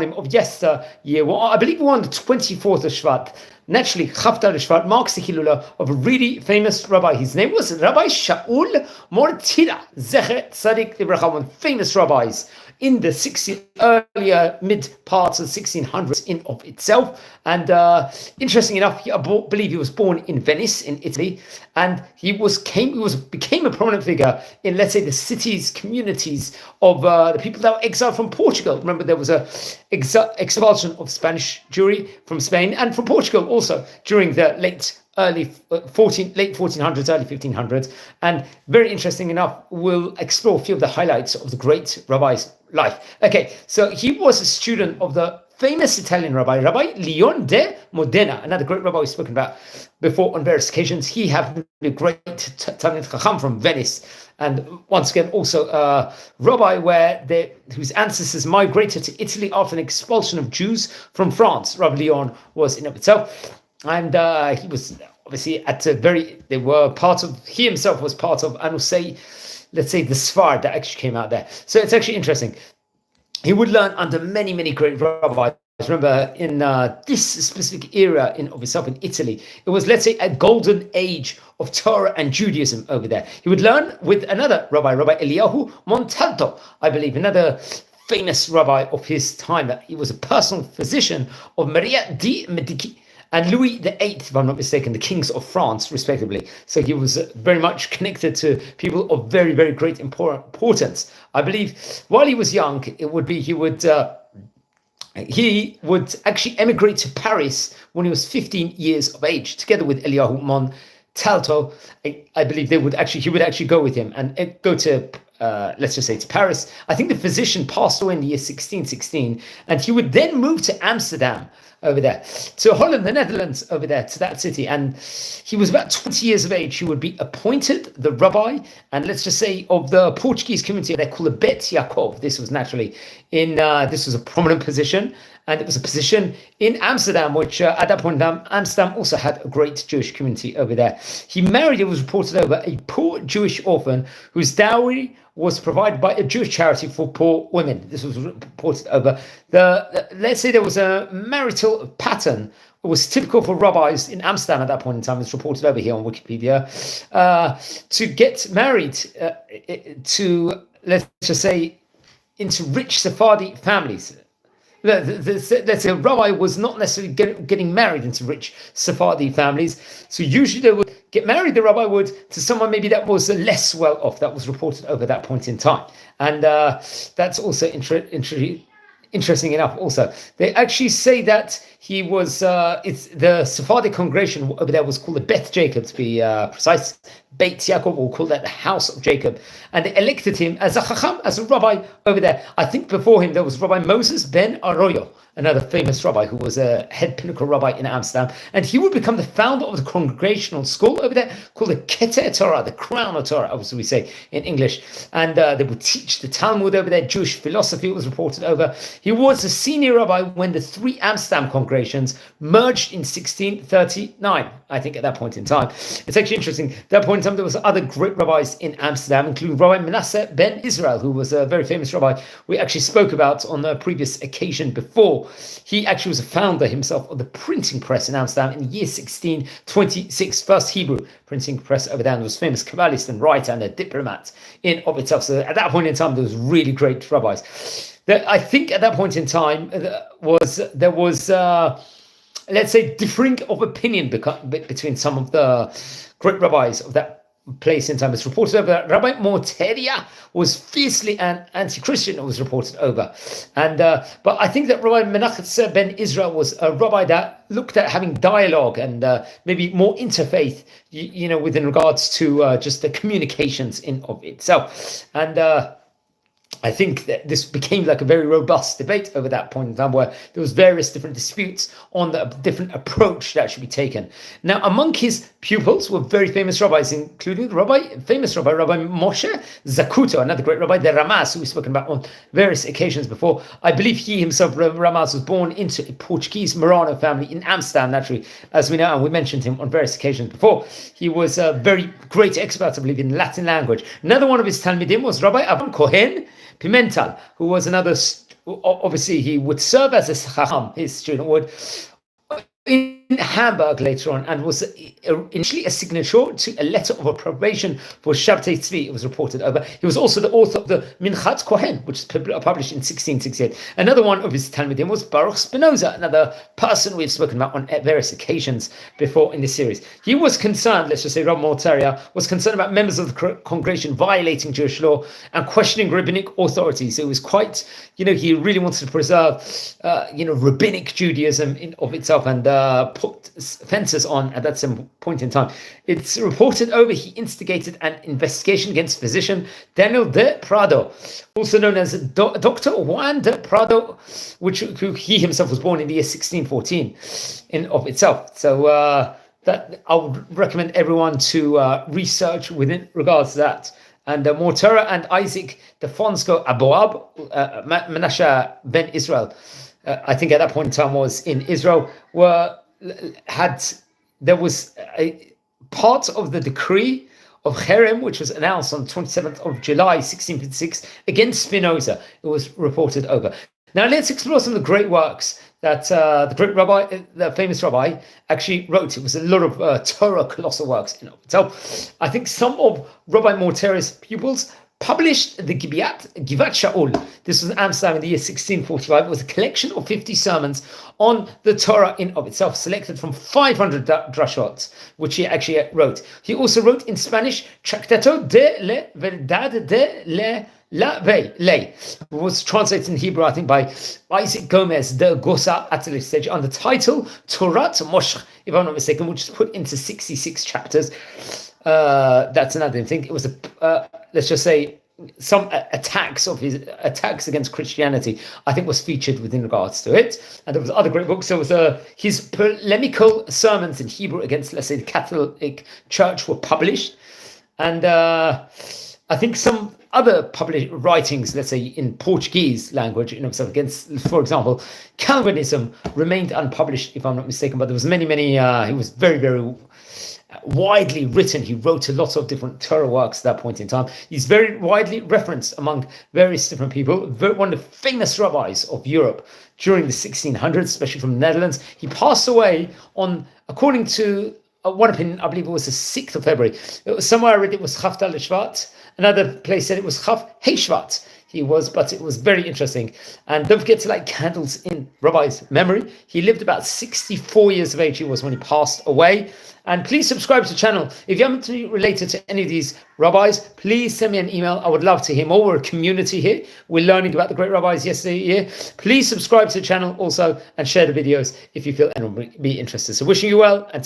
him of yesteryear. Well, I believe we're on the 24th of Shvat. Naturally, Chavta Shvat marks the Hilula of a really famous rabbi. His name was Rabbi Shaul Morteira, Zecher Tzadik Libracha, one of the famous rabbis in the earlier mid parts of the 1600s in of itself. And interesting enough, I believe he was born in Venice in Italy, and he became a prominent figure in, let's say, the cities, communities of the people that were exiled from Portugal. Remember, there was a expulsion of Spanish Jewry from Spain and from Portugal also during the late 1400s, early 1500s. And very interesting enough, we'll explore a few of the highlights of the great rabbi's life. Okay, so he was a student of the famous Italian Rabbi Leon de Modena, another great rabbi we've spoken about before on various occasions. He had a great Talmid Chacham from Venice, and once again also a rabbi whose ancestors migrated to Italy after an expulsion of Jews from France. Rabbi Leon was in of itself, and he was obviously he himself was part of, I will say, let's say, the Sfard that actually came out there. So it's actually interesting. He would learn under many, many great rabbis. Remember, in this specific era of itself in Italy, it was, let's say, a golden age of Torah and Judaism over there. He would learn with another rabbi, Rabbi Eliyahu Montalto, I believe, another famous rabbi of his time. He was a personal physician of Maria di Medici and Louis VIII, if I'm not mistaken, the kings of France, respectively. So he was very much connected to people of very, very great importance. I believe while he was young, he would actually emigrate to Paris when he was 15 years of age, together with Eliyahu Montalto. I believe he would actually go with him and go to, let's just say, to Paris. I think the physician passed away in the year 1616, and he would then move to Amsterdam over there, to Holland, the Netherlands, over there, to that city. And he was about 20 years of age. He would be appointed the rabbi, and let's just say, of the Portuguese community. They call it Bet Yaakov. This was naturally this was a prominent position, and it was a position in Amsterdam, which at that point in time, Amsterdam also had a great Jewish community over there. He married, it was reported over, a poor Jewish orphan whose dowry was provided by a Jewish charity for poor women. This was reported over. Let's say there was a marital pattern. It was typical for rabbis in Amsterdam at that point in time. It's reported over here on Wikipedia, to get married to, let's just say, into rich Sephardi families. Let's say a rabbi was not necessarily getting married into rich Sephardi families. So usually they would get married, the rabbi would, to someone maybe that was less well off. That was reported over that point in time. And that's also interesting enough also. They actually say that he was, it's the Sephardic congregation over there was called the Beth Jacob, to be precise. Beit Yaakov, or call that the house of Jacob. And they elected him as a chacham, as a rabbi over there. I think before him there was Rabbi Moses ben Arroyo, another famous rabbi who was a head pinnacle rabbi in Amsterdam. And he would become the founder of the congregational school over there called the Keter Torah, the crown of Torah, as we say in English. And they would teach the Talmud over there, Jewish philosophy was reported over. He was a senior rabbi when the three Amsterdam congregations merged in 1639, I think, at that point in time. It's actually interesting. At that point in time, there was other great rabbis in Amsterdam, including Rabbi Manasseh ben Israel, who was a very famous rabbi we actually spoke about on a previous occasion before. He actually was a founder himself of the printing press in Amsterdam in the year 1626, first Hebrew printing press over there, and was famous Kabbalist and writer and a diplomat in of itself. So at that point in time, there was really great rabbis. I think at that point in time, there was let's say, differing of opinion between some of the great rabbis of that place in time. It's reported over that Rabbi Morteira was fiercely anti-Christian. It was reported over, and but I think that Rabbi Manasseh ben Israel was a rabbi that looked at having dialogue and maybe more interfaith, within regards to just the communications in of itself, and I think that this became like a very robust debate over that point in time, where there was various different disputes on the different approach that should be taken. Now, among his pupils were very famous rabbis, including famous Rabbi Moshe Zakuto, another great rabbi, the Ramaz, who we've spoken about on various occasions before. I believe he himself, Ramaz, was born into a Portuguese Marano family in Amsterdam, naturally, as we know, and we mentioned him on various occasions before. He was a very great expert, I believe, in Latin language. Another one of his Talmidim was Rabbi Avram Kohen Pimental, who was another obviously he would serve as a chacham, his student would, in Hamburg later on, and was initially a signature to a letter of approbation for Shabtai Tzvi, it was reported over. He was also the author of the Minchat Kohen, which is published in 1668. Another one of his Talmidim was Baruch Spinoza, another person we've spoken about on various occasions before in this series. He was concerned, let's just say Rabbi Morteira, was concerned about members of the congregation violating Jewish law and questioning rabbinic authority. So it was quite, he really wanted to preserve, rabbinic Judaism of itself, and put fences on at that same point in time. It's reported over he instigated an investigation against physician Daniel de Prado, also known as Dr. Juan de Prado, who he himself was born in the year 1614 in of itself. So that I would recommend everyone to research within regards to that. And Morteira and Isaac de Fonsco Aboab, Menashe ben Israel, I think at that point in time was in Israel, there was a part of the decree of Cherem, which was announced on 27th of July, 1656, against Spinoza. It was reported over. Now let's explore some of the great works that the great rabbi, the famous rabbi, actually wrote. It was a lot of Torah colossal works in itself. I think some of Rabbi Morteira's pupils published the Givat Shaul. This was in Amsterdam in the year 1645. It was a collection of 50 sermons on the Torah in of itself, selected from 500 drashot, which he actually wrote. He also wrote in Spanish, Tractato de la Verdad de la Ley, was translated in Hebrew, I think, by Isaac Gomez de Gosa at this stage, under the title Torat Moshe, if I'm not mistaken, which is put into 66 chapters. That's another thing. It was let's just say some attacks against Christianity, I think, was featured within regards to it. And there was other great books. There was his polemical sermons in Hebrew against, let's say, the Catholic Church were published. And I think some other published writings, let's say in Portuguese language, against, for example, Calvinism, remained unpublished, if I'm not mistaken. But there was many. He was very, very widely written. He wrote a lot of different Torah works at that point in time. He's very widely referenced among various different people. One of the famous rabbis of Europe during the 1600s, especially from the Netherlands. He passed away on, according to one opinion, I believe it was the 6th of February. It was somewhere I read it was Chaf Tal Shvat. Another place said it was Chaf Hey Shvat. But it was very interesting. And don't forget to light candles in Rabbi's memory. He lived about 64 years of age. He was when he passed away. And please subscribe to the channel. If you happen to be related to any of these rabbis, please send me an email. I would love to hear more. We're a community here. We're learning about the great rabbis yesterday. Please subscribe to the channel also and share the videos if you feel anyone will be interested. So wishing you well and